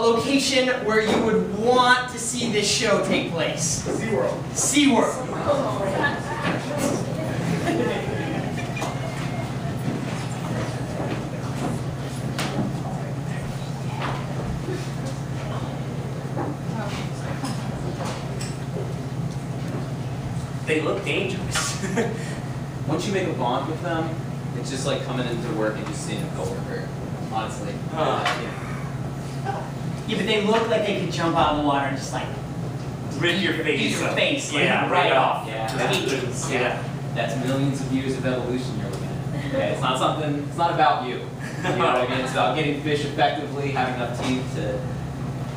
location where you would want to see this show take place. SeaWorld. SeaWorld. They look dangerous. Once you make a bond with them, it's just like coming into work and just seeing a coworker. Honestly. Yeah, but they look like they could jump out of the water and just like Rip your eat face your up. face, like, Yeah, right off. Yeah. Yeah. That's millions of years of evolution you're looking at. Okay? It's not something, it's not about you. You know what I mean? It's about getting fish effectively, having enough teeth to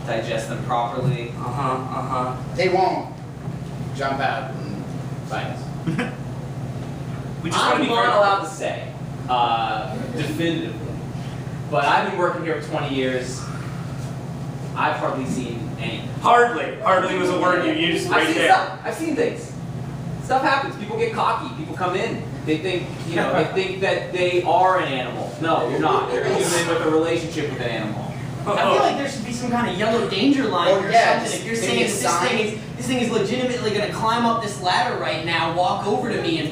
digest them properly. They won't jump out and fight us. We just want to I'm be not very allowed to say, definitively. But I've been working here for 20 years. I've hardly seen anything. Hardly was a word you used I've right seen there. stuff. I've seen things. Stuff happens. People get cocky. People come in. They think, you know, they think that they are an animal. No, you're not. You're a human with a relationship with an animal. I feel like there should be some kind of yellow danger line Oh, or yeah, something. If you're maybe saying a that this thing is legitimately going to climb up this ladder right now, walk over to me and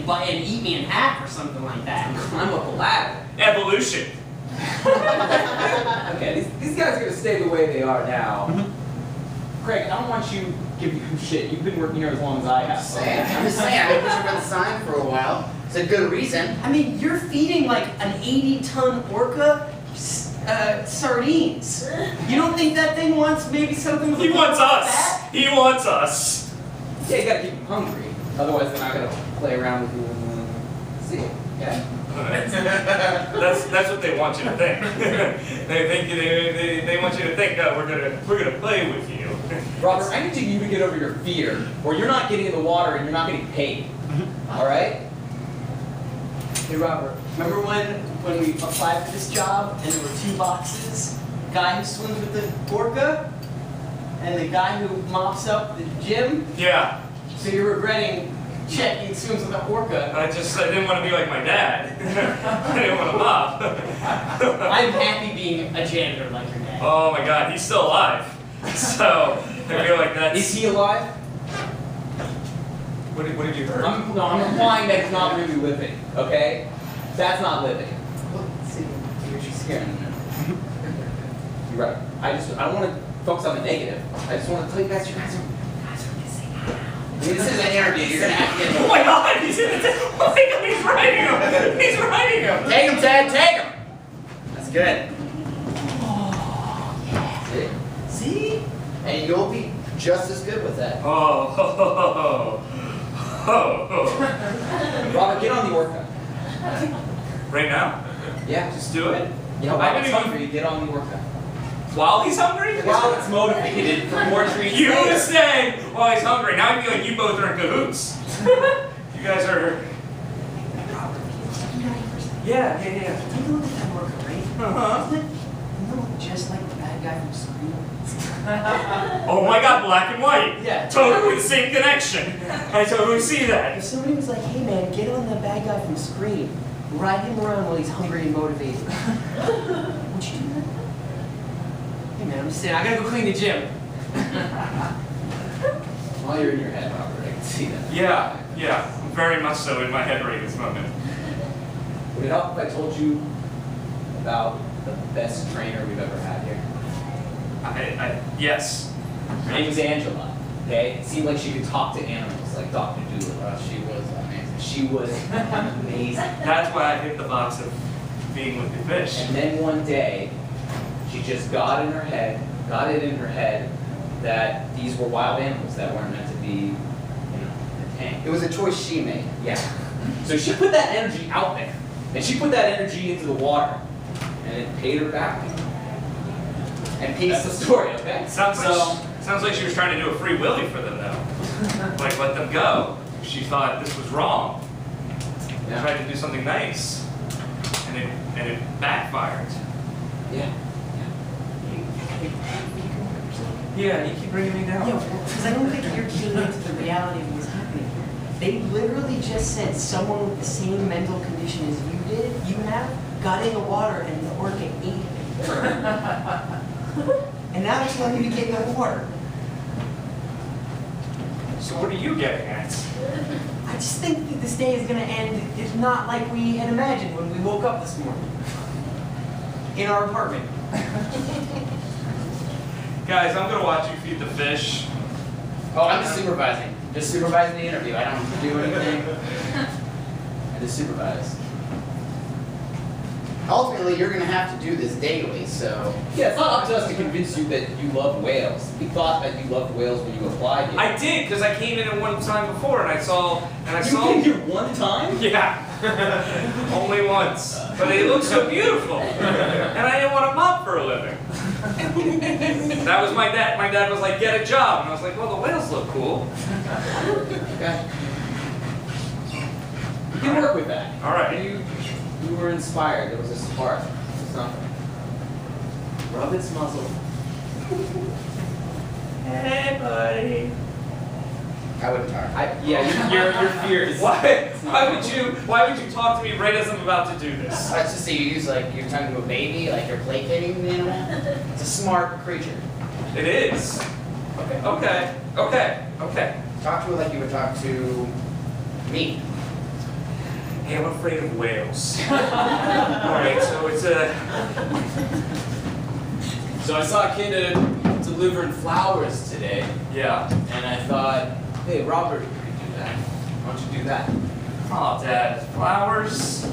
eat me in half or something like that. Climb up a ladder. Evolution. Okay, these guys are gonna stay the way they are now. Craig, I don't want you giving you shit. You've been working here as long as I have. I'm just saying, I've been pushing for the sign for a while. It's a good reason. I mean, you're feeding like an 80-ton orca sardines. You don't think that thing wants maybe something with a He little wants more us. fat? He wants us. Yeah, you gotta keep them hungry. Otherwise, they're not gonna play around with you and see it. Okay? That's what they want you to think. they want you to think, oh, we're gonna play with you. Robert, I need you to get over your fear, or you're not getting in the water and you're not getting paid. All right? Hey Robert, remember when we applied for this job and there were two boxes? The guy who swims with the orca and the guy who mops up the gym? Yeah. So you're regretting checking swims with the orca. I didn't want to be like my dad. I didn't want to mop. I'm happy being a janitor like your dad. Oh my God, he's still alive. So I feel like that's. Is he alive? What did you heard? I'm implying that he's not really living, okay? That's not living. Let's see, you're just scaring me. You're right. I don't want to focus on the negative. I just want to tell you guys, you guys are missing out. This is an interview. You're gonna have to get. Oh my God, he's in the. Oh my God, he's riding him. He's riding him. Take him, Ted. Take him. That's good. See? See? And you'll be just as good with that. Oh, ho, ho, ho, ho, ho. Robert, get on the orca. Right now? Yeah, Just do it. Yeah, I while didn't it's even- hungry, get on the orca. While he's hungry? While it's motivated for more treats You later. were saying while he's hungry. Now I feel like you both are in cahoots. You guys are. Robert, can you look for a second? Yeah. Take a look at that orca, right? Uh-huh. Doesn't it look just like the bad guy from Scream? Oh my God, black and white. Yeah. Totally the same connection. I totally see If that. somebody was like, hey man, get on the bad guy from Scream, ride him around while he's hungry and motivated. Would you do that? Hey man, I'm just saying, I gotta go clean the gym. While you're in your head, Robert, I can see that. Yeah. Very much so in my head right this moment. Would it help if I told you about the best trainer we've ever had here? Yes. Her name was Angela. Okay? It seemed like she could talk to animals, like Dr. Doolittle. She was amazing. She was amazing. That's why I hit the box of being with the fish. And then one day, she just got it in her head that these were wild animals that weren't meant to be, you know, in a tank. It was a choice she made. Yeah. So she put that energy out there, and she put that energy into the water, and it paid her back. And that's the story, okay? Sounds like she was trying to do a free willy for them though. Like let them go. She thought this was wrong. Yeah. Tried to do something nice. And it backfired. Yeah. Yeah, you keep bringing me down. Yeah, because I don't think you're keying into the reality of what's happening here. They literally just said someone with the same mental condition as you have, got in the water and the orca ate him. and now they're telling me to get in the water. So what are you getting at? I just think that this day is gonna end, if not like we had imagined when we woke up this morning. In our apartment. Guys, I'm gonna watch you feed the fish. Oh, I'm just supervising. Just supervising the interview. I don't do anything. I just supervise. Ultimately, you're gonna have to do this daily, so. Yeah, it's not up to us to convince you that you love whales. We thought that you loved whales when you applied here. I did, because I came in at one time before and I saw. You came here one time? Yeah. Only once. But they look so beautiful. And I didn't want to mop for a living. That was my dad. My dad was like, get a job. And I was like, well, the whales look cool. Okay. You can work with that. All right. You were inspired. There was a spark. Something. Rub its muzzle. Hey, buddy. I wouldn't talk. Your fear is. Why would you talk to me right as I'm about to do this? Let's just say you use like you're talking to a baby, like you're placating the animal. It's a smart creature. It is. Okay. Talk to it like you would talk to me. Hey, I'm afraid of whales. Alright, so it's a. So I saw a kid delivering flowers today, Yeah. and I thought, hey, Robert, you could do that. Why don't you do that? Oh, Dad, flowers.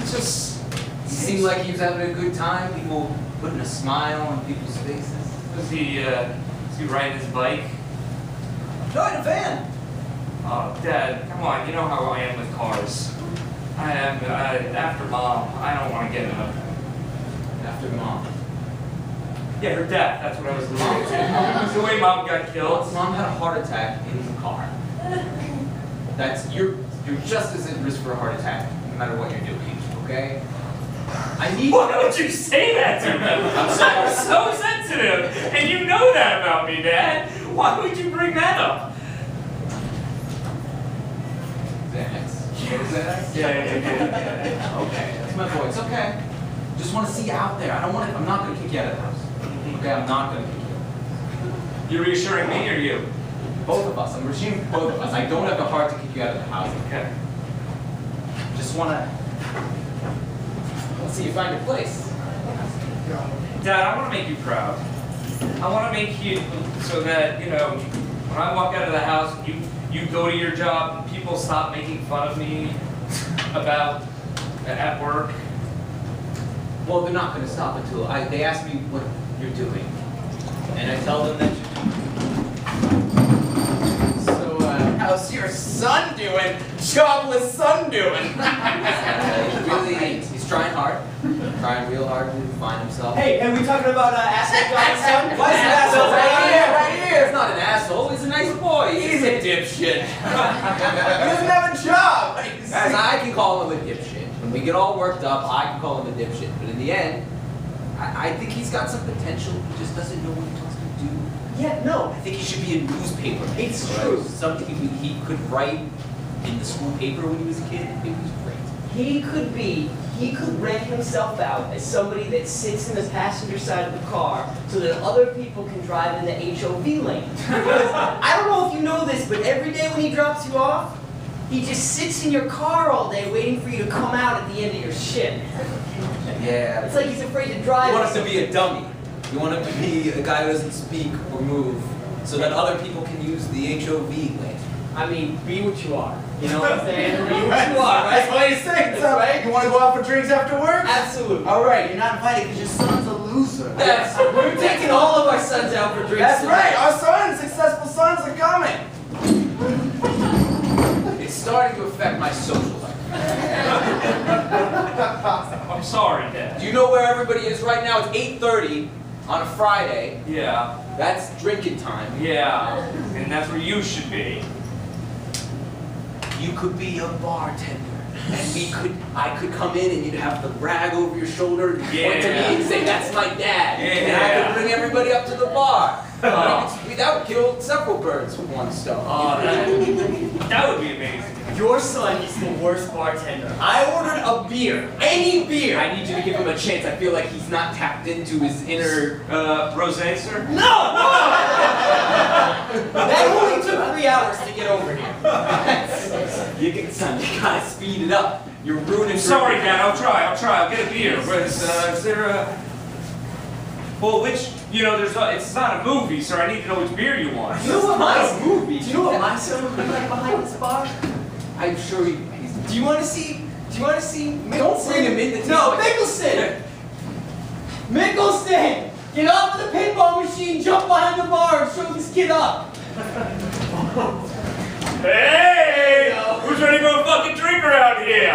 It's just. He seemed like he was having a good time. People putting a smile on people's faces. Was he riding his bike? No, in a van. Oh, Dad, come on, you know how I am with cars. I am, after Mom, I don't want to get in a... After Mom. Yeah, her death, that's what I was alluding to. The way Mom got killed. Mom had a heart attack in the car. You're just as at risk for a heart attack, no matter what you're doing, okay? I need. Why would you say that to me? I'm so sensitive, and you know that about me, Dad. Why would you bring that up? Xanax. Xanax? Yeah. Okay, that's my boy. It's okay. Just want to see you out there. I'm not gonna kick you out of the house. Okay, I'm not gonna kick you out. You're reassuring me or you? Both of us. I'm reassuring both of us. I don't have the heart to kick you out of the house. Okay. Just wanna. Let's see you find your place. Dad, I want to make you proud. I want to make you so that, you know, when I walk out of the house, you go to your job, and people stop making fun of me about at work. Well, they're not gonna stop until they ask me what you're doing, and I tell them that So, how's your son doing? Jobless son doing? he's trying hard, trying real hard to find himself. Hey, and we talking about asset guys, son? Why is an Asshole, asshole right here. It's not an asshole. He's a nice boy. He's a dipshit. He doesn't have a job. As I can call him a dipshit. When we get all worked up, I can call him a dipshit. But in the end, I think he's got some potential. He just doesn't know what he wants to do. Yeah, no. I think he should be a newspaper. It's Right? true. Something he could write in the school paper when he was a kid. It was great. He could rent himself out as somebody that sits in the passenger side of the car so that other people can drive in the HOV lane. Because I don't know if you know this, but every day when he drops you off, he just sits in your car all day waiting for you to come out at the end of your shift. Yeah. It's like he's afraid to drive. You want him to be a dummy. You want him to be a guy who doesn't speak or move so that other people can use the HOV lane. I mean, be what you are. You know what I'm saying? Be what you are, That's right? what he's saying, so, right? You want to go out for drinks after work? Absolutely. All right, you're not invited because your son's a loser. We're taking all of our sons out for drinks. That's tonight. right. Our sons, successful sons, are coming. It's starting to affect my social life. I'm sorry, Dad. Do you know where everybody is right now? It's 8:30 on a Friday. Yeah. That's drinking time. Yeah. And that's where you should be. You could be a bartender. and I could come in and you'd have the rag over your shoulder and point to Yeah. me and say, "That's my dad." And I Yeah. could bring everybody up to the bar. Oh. That would kill several birds with one stone. Oh, that would be amazing. Your son is the worst bartender. I ordered a beer, any beer. I need you to give him a chance. I feel like he's not tapped into his inner. Rosé, sir? No! That only took 3 hours to get over here. Son, you gotta speed it up. You're ruining. Sorry, Dad, I'll try. I'll get a beer. But is there a... Well, it's not a movie, so I need to know which beer you want. You know what my movie? Do you know what my son would be like behind this bar? I'm sure he's. Do you want to see? Mickelson? Don't bring him in. No, Mickelson. Mickelson, get off of the pinball machine, jump behind the bar, and show this kid up. Hey! Who's ready to go fucking drink around here?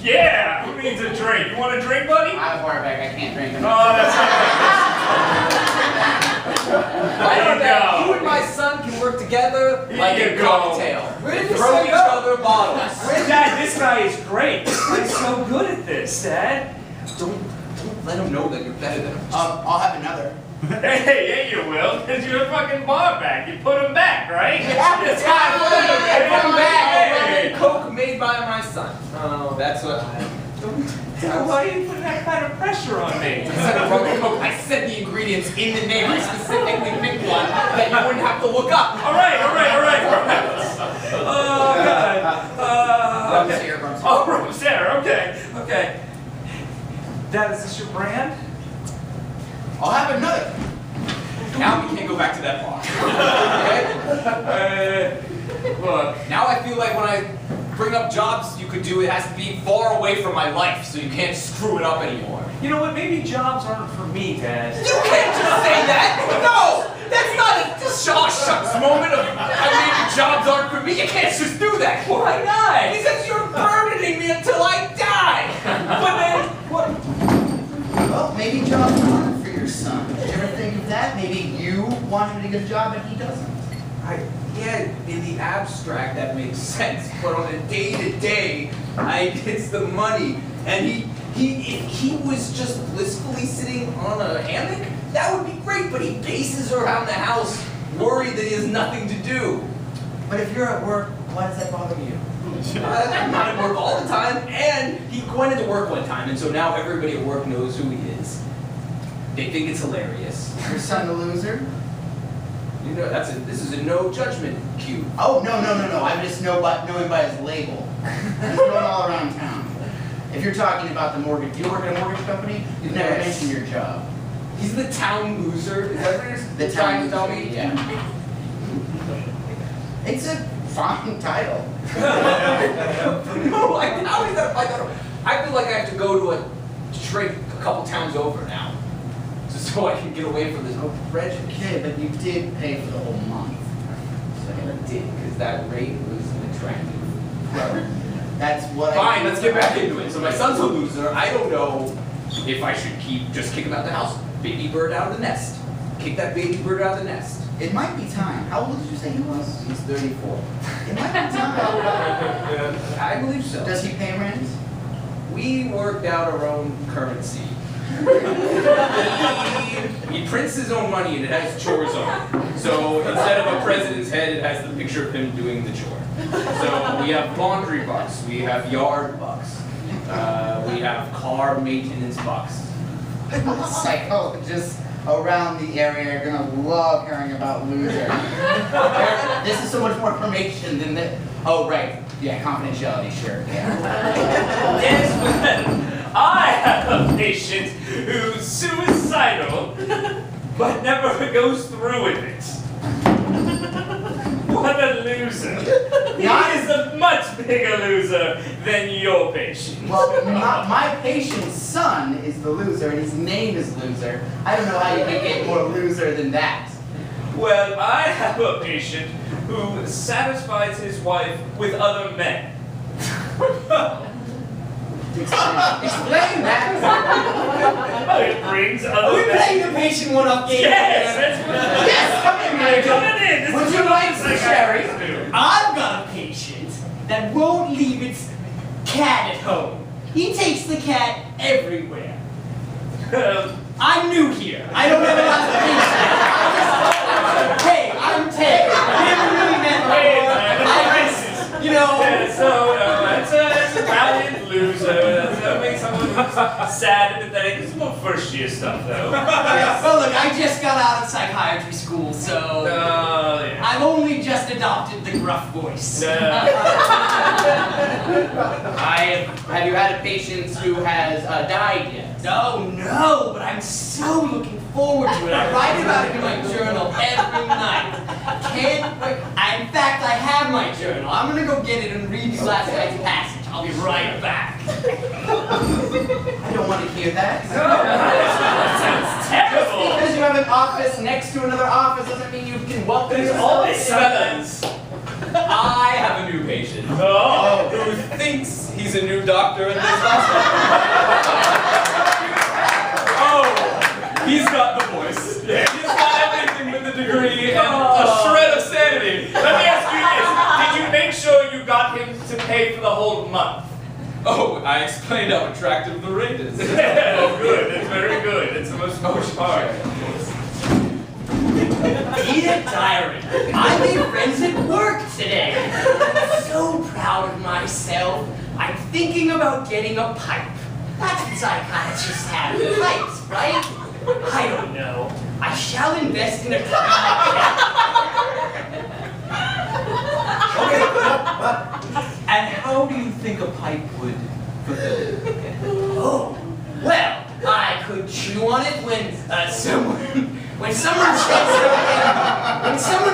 Yeah! Who needs a drink? You want a drink, buddy? I have a bar back, I can't drink. Oh, that's I don't There you know. go. You and my son can work together like Here a you go. cocktail. Where did you Throw say each go? other bottles. Dad, this guy is great. This guy's so good at this, Dad. Don't let him know that you're better than him. I'll have another. Hey, you will, because you're a fucking bar back. You put him back, right? It's fine. Put him back. Hey. Coke made by my son. Oh, that's what. Dad, why are you putting that kind of pressure on me? I said a rum and Coke. I said the ingredients in the name. I specifically picked one that you wouldn't have to look up. All right. Oh, God. Okay. Here, Rumsey. Oh, Rosé, okay. Dad, is this your brand? I'll have another. Now we can't go back to that bar. Okay? Look. Now I feel like when I bring up jobs you could do, it has to be far away from my life, so you can't screw it up anymore. You know what? Maybe jobs aren't for me, Dad. You can't just say that! No! That's not a shucks moment of maybe jobs aren't for me. You can't just do that. Why not? Because you're burdening me until I die. But then, what? Well, maybe jobs aren't for your son. Did you ever think of that? Maybe you want him to get a job and he doesn't. Yeah, in the abstract that makes sense, but on a day-to-day, it's the money. And if he was just blissfully sitting on a hammock, that would be great, but he paces around the house worried that he has nothing to do. But if you're at work, why does that bother you? I'm not at work all the time, and he went into work one time, and so now everybody at work knows who he is. They think it's hilarious. Your son a loser? You know, this is a no judgment cue. Oh, no. I'm just knowing by his label. He's going all around town. If you're talking about the mortgage, you work at a mortgage company, you've never Yes. mentioned your job. He's the town loser. Is that what you're The trying town to tell loser, me? yeah. It's a fine title. No, how is that? I feel like I have to go to a shrink a couple towns over now, just so I can get away from this wretched Okay, but you did pay for the whole month. I did, because that rate was attractive. Well, that's what Fine, let's get back into it. So my son's a loser. I don't know if I should just kick him out of the house. Baby bird out of the nest. Kick that baby bird out of the nest. It might be time. How old did you say he was? He's 34. It might be time. I believe so. Does he pay rent? We worked out our own currency. He prints his own money and it has chores on it. So instead of a president's head, it has the picture of him doing the chore. So we have laundry bucks, we have yard bucks, we have car maintenance bucks. Psychologists around the area are gonna love hearing about loser. This is so much more information than that. Oh, right. Yeah, confidentiality, sure. Yeah. Yes, but I have a patient who's suicidal, but never goes through with it. What a loser. He is a much bigger loser than your patient. Well, my patient's son is the loser, and his name is Loser. I don't know how you can get more loser than that. Well, I have a patient who satisfies his wife with other men. Explain that. Oh, it brings Are other we men. playing the patient one-up game? Yes, that's what Yes, come in, Mary. Come in. This Would is you what like the some psychiatrist sherry? do. I've got a patient that won't leave its cat He takes the cat everywhere. I'm new here. I don't have a lot of patience. Hey, I'm Ted. I never really met before. You know. Yeah, so, that's a valiant loser. That makes someone who's sad and pathetic. This is more first year stuff, though. Well, look, I just got out of psychiatry school, so Yeah. I've only just adopted the gruff voice. Have you had a patient who has died yet? No, but I'm so looking forward to it. I write about it in my journal every night. Can't wait. In fact, I have my journal. I'm gonna go get it and read you last night's passage. I'll be right back. I don't want to hear that. That sounds terrible. Just because you have an office next to another office doesn't mean you can welcome There's yourself always in. fellas. I have a new patient Oh. who thinks he's a new doctor in this hospital. Oh, he's got the voice. Yeah. He's got everything with the degree and a shred of sanity. Let me ask you this. Did you make sure you got him to pay for the whole month? Oh, I explained how attractive the rate is. Good. That's very good. That's the most important part. Dear Diary, I made friends at work today. I'm so proud of myself. I'm thinking about getting a pipe. That's what psychiatrists have, pipes, right? I don't know. I shall invest in a And how do you think a pipe would fulfill it? Oh, well, I could chew on it when someone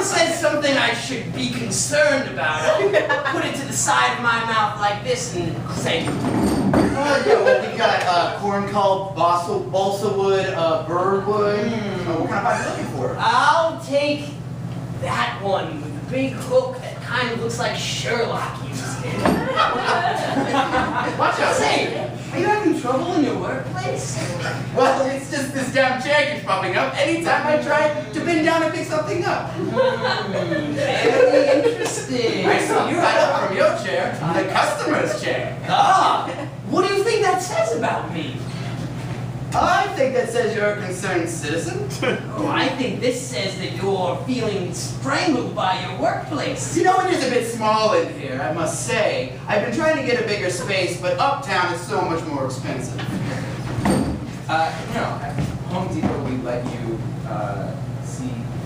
says something I should be concerned about. I'll put it to the side of my mouth like this and say, Yeah, well, we got corn cob, balsa wood, birdwood. What kind of pipe are you looking for? I'll take that one with the big hook that kind of looks like Sherlock uses it. Watch out. Say, are you having trouble in your workplace? Well, it's just this damn chair keeps popping up anytime I try to bend down and pick something up. Very interesting. I saw you right up from your chair to the customer's chair. Ah, what do you think that says about me? I think that says you're a concerned citizen. Oh, I think this says that you're feeling strangled by your workplace. You know, it is a bit small in here, I must say. I've been trying to get a bigger space, but uptown is so much more expensive. At Home Depot, we let you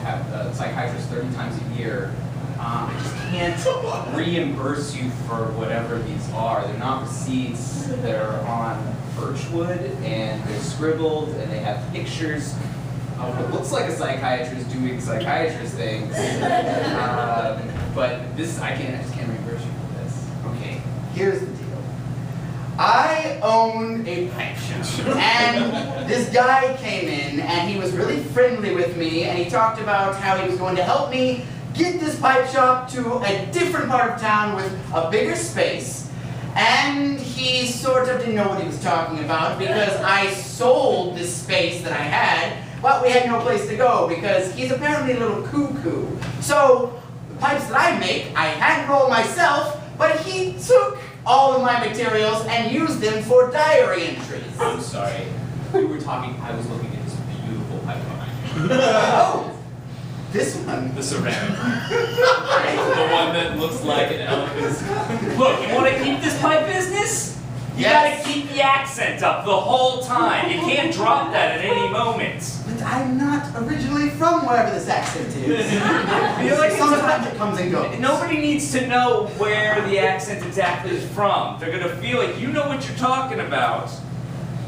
have a psychiatrist 30 times a year. I just can't reimburse you for whatever these are. They're not receipts. They're on birchwood, and they're scribbled, and they have pictures of what looks like a psychiatrist doing psychiatrist things. But this, I just can't reimburse you for this. Okay, here's the deal. I own a pipe shop, and this guy came in, and he was really friendly with me, and he talked about how he was going to help me get this pipe shop to a different part of town with a bigger space. And he sort of didn't know what he was talking about because I sold this space that I had, but we had no place to go because he's apparently a little cuckoo. So the pipes that I make, I hand roll myself, but he took all of my materials and used them for diary entries. I'm sorry. We were talking, I was looking at this beautiful pipe behind you. Oh, this one. The ceramic. The one that looks like an elephant's. Look, you want to keep this pipe business? You Yes. gotta keep the accent up the whole time. You can't drop that at any moment. But I'm not originally from wherever this accent is. Feel like it's Sometimes it comes and goes. Nobody needs to know where the accent exactly is from. They're gonna feel like you know what you're talking about.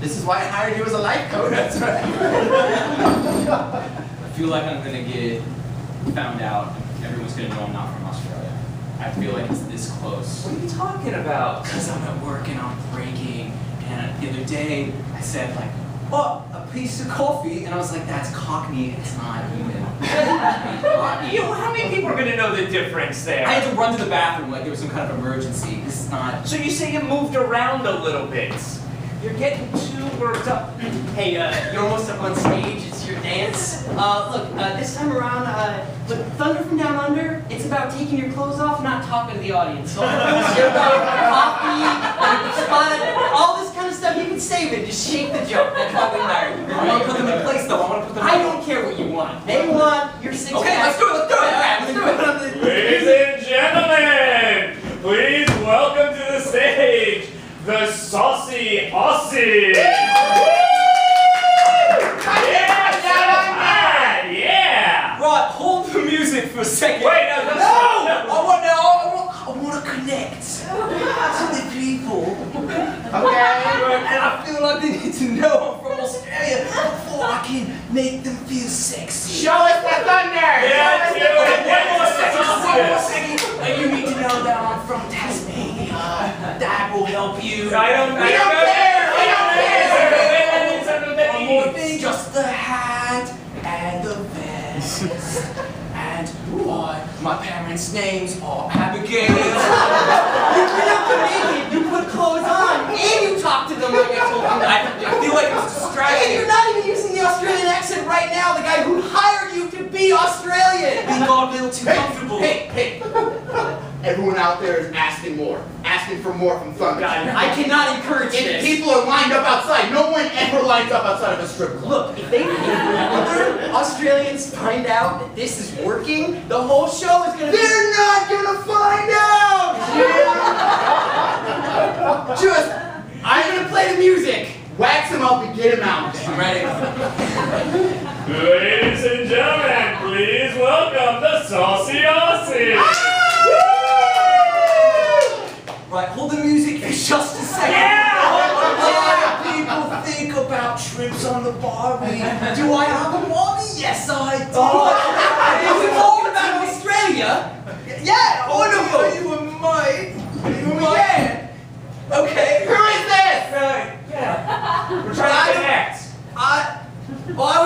This is why I hired you as a life coach. That's right. I feel like I'm gonna get found out. Everyone's gonna know I'm not from Australia. I feel like it's this close. What are you talking about? Because I'm at work and I'm breaking. And the other day I said like, oh, a piece of coffee, and I was like, that's Cockney. It's not even. You know, how many people are gonna know the difference there? I had to run to the bathroom like there was some kind of emergency. This is not. So you say you moved around a little bit. You're getting too worked up. Hey, you're almost up on stage. It's your dance. Look, this time around, look, Thunder from Down Under, it's about taking your clothes off, not talking to the audience. So, coffee, spot, all this can save it. Just shake the joke. That's why we married. I want to put them in place, though. I want to put them in I place. don't care what you want. They want your six Okay, pack. let's do it. Let's do it. All right, let's do it. Ladies and gentlemen, please welcome to the stage the Saucy Aussie. Yeah! Right, hold the music for a second. Wait, no, that's I want to connect to the people. Okay. And I feel like they need to know I'm from Australia before I can make them feel sexy. Show us the thunder. Yeah, Show us the do it. thunder. One more second. And you need to know that I'm from Tasmania. That will help you. I don't We don't care. We don't care. One more thing, just the hat and the vest. And my parents' names are Abigail. You put clothes on and you talk to them like I told you. I feel like it's And distracting. you're not even using the Australian accent right now. The guy who hired you to be Australian. We got a little too comfortable. Hey. Everyone out there is asking for more from Thunder. I cannot encourage If this. people are lined up outside, no one ever lines up outside of a strip club. Look, if other Australians find out that this is working, the whole show is gonna be. They're not gonna find out! Just, I'm gonna play the music. wax him up and get him out. I'm ready. Ladies and gentlemen, please welcome the Saucy Aussie. Right, hold the music for just a second. Yeah! A lot of people think about trips on the Barbie. Do I have a Barbie? Yes, I do. Are we talking about Australia? Yeah, wonderful. You might. Yeah. Okay. Who is this? We're trying to connect. I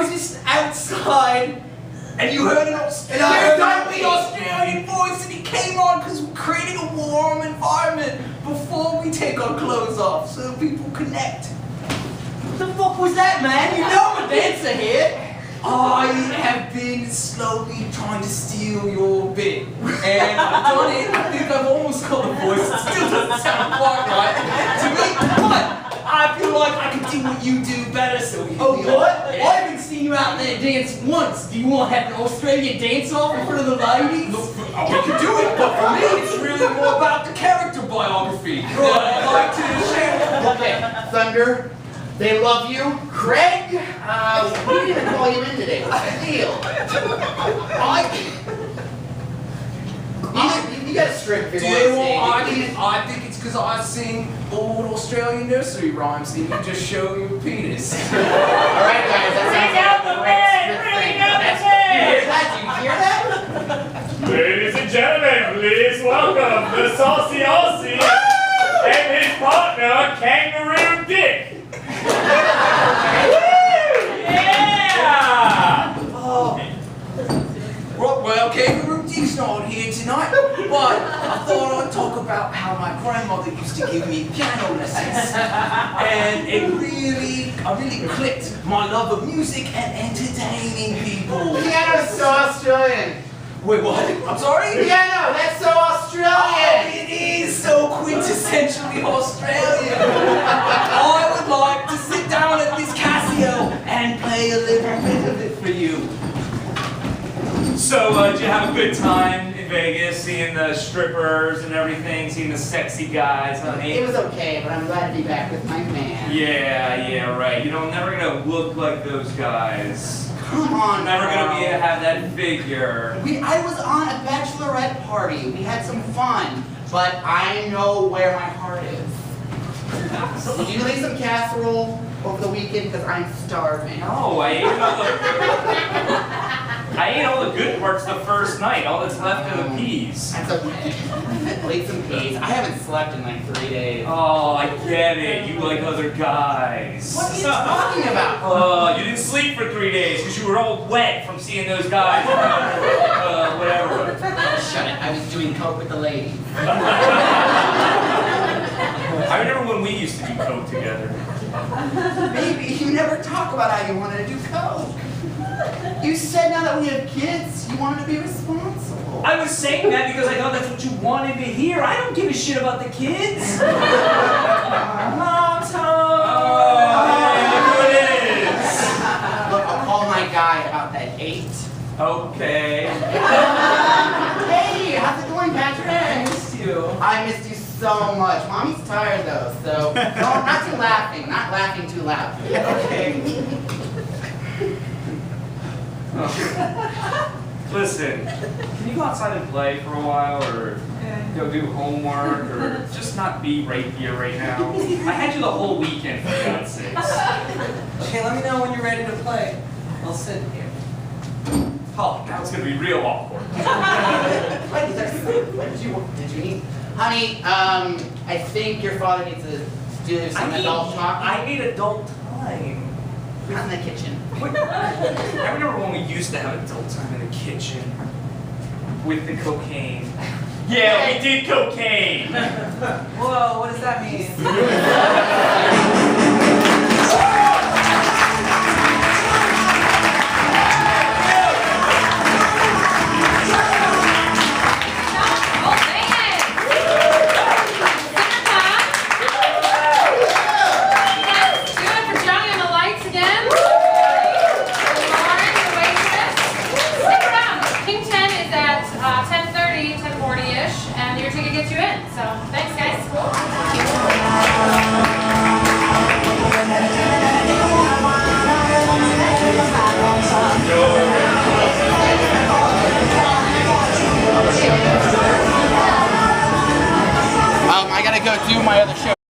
was just outside, and you heard an Australian voice, and he came on because we're creating a warm environment before we take our clothes off, so people connect. What the fuck was that, man? You know I'm a dancer here. I have been slowly trying to steal your bit, and I've done it. I think I've almost got the voice. It still doesn't sound quite right to me, but I feel like I can do what you do better. So we Oh, can what? I haven't seen you out there dance once. Do you want to have an Australian dance-off in front of the ladies? Look, we can do it, but for me, it's really more about the character biography. I'd like to share. Okay, Thunder, they love you. Craig, we didn't even call you in today. What's the deal? You got a strip Do figure you on want stage. I think it's because I sing old Australian nursery rhymes and you just show your penis. All right, guys, that sounds like a great strip thing. You hear that? Do you hear that? Ladies and gentlemen, please welcome the Saucy Aussie and his partner, Kangaroo Dick. Yeah! Well, Kangaroo Dick's not here tonight, but I thought I'd talk about how my grandmother used to give me piano lessons. And I really clicked my love of music and entertaining people. Piano's so Australian. Wait, what? I'm sorry? Piano, that's so Oh, Australian. it is so quintessentially Australian. I would like to sit down at this Casio and play a little bit of it for you. So, did you have a good time in Vegas, seeing the strippers and everything, seeing the sexy guys, honey? It was okay, but I'm glad to be back with my man. Yeah, right. You know, I'm never gonna look like those guys. Come on, I'm never gonna be bro. have that figure. I was on a bachelorette party. We had some fun, but I know where my heart is. So, did you leave some casserole over the weekend? Because I'm starving. No, I ate all the good parts the first night. All that's left are the peas. That's okay. I'll eat some peas. I haven't slept in like 3 days. Oh, I get it. You like other guys. What are you talking about? Oh, you didn't sleep for 3 days because you were all wet from seeing those guys. Whatever. Shut it. I was doing coke with the lady. I remember when we used to do coke together. Baby, you never talk about how you wanted to do coke. You said now that we have kids, you wanted to be responsible. I was saying that because I thought that's what you wanted to hear. I don't give a shit about the kids. Mom's home. Okay. Hey, how's it going, Patrick? I missed you. I missed you so much. Mommy's tired though, so not too laughing. Not laughing too loud. Okay. Listen, can you go outside and play for a while, or go do homework, or just not be right here right now? I had you the whole weekend, for God's sakes. Okay, let me know when you're ready to play. I'll sit here. Oh, now it's gonna be real awkward. What did you need? Honey, I think your father needs to do some adult talk. I need adult time. Not in the kitchen. I remember when we used to have adult time in the kitchen with the cocaine. Yeah, we did cocaine. Whoa, what does that mean? Oh, dang it! You guys do it for Johnny on the lights again. Lauren, the waitress. Stick around. King 10 is at 10:30, 10:40-ish, and your ticket gets you in. So, thanks, guys. I gotta go do my other show.